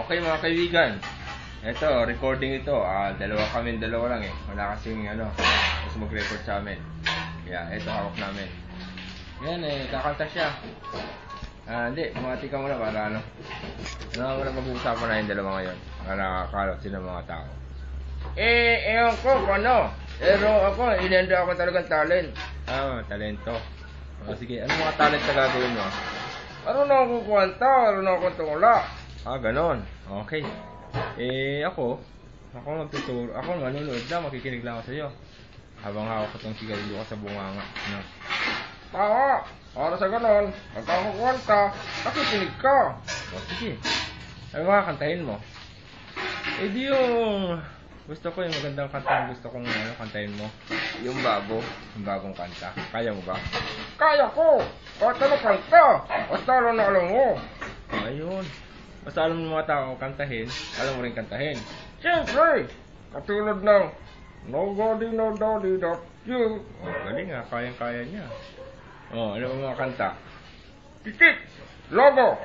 Okay mga kaibigan, ito, recording ito, dalawa lang eh. Wala kasing gusto mag-record sa amin. Kaya ito hawak namin. Yan eh, kakanta siya. Hindi, bumati ka muna para wala mag-uusapan na yung dalawa ngayon. Para nakakalap sila mga tao. Ewan ko kung ano. Pero ako, inenda ako talagang talent. Talento. Sige, ano mga talent na gagawin mo? Ano na akong kuwanta, ano na akong tungula. Ganon. Okay. Ako magtuturo. Ako manunood lang, makikinig lang ako sa iyo. Habang hawak ko itong sigarilyo ko sa bunganga. Tama! Para sa ganon, magkakakuwanta, nakikinig ka. Sige. Ano makakantahin mo? Di yung... Gusto ko yung magandang kanta, gusto kong kantahin mo. Yung bagong kanta. Kaya mo ba? Kaya ko! Kahit ano kanta! Basta alam na alam mo. Ayun. Basta alam mo mga tao kantahin, alam mo rin kantahin. Siyempre! Katulad ng Nobody, nobody, not you. Galing nga, kayang-kaya niya. Ano mo mga kanta? Titik! Logo!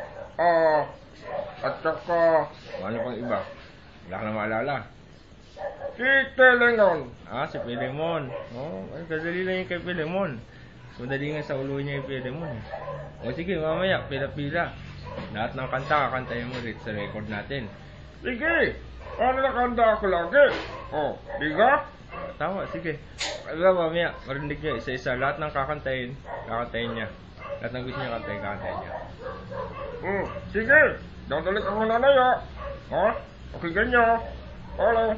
At saka... Ano pang iba? Wala ka na maalala. Si Telengon. Si Pilemon. Ay, kadali lang yung kay Pilemon. Madali nga sa ulo niya yung Pilemon. Sige, mamaya, pila-pila. Lahat ng kanta, kakantayin mo rin sa record natin. Sige! Paano nakanda ako lagi? Di ka? Tama, sige. Mamaya, marinig niya isa-isa. Lahat ng kakantayin niya. Lahat ng gusto niya kakantayin niya. Sige! Dadalik ako nanay, Okay, ganyan. Hola.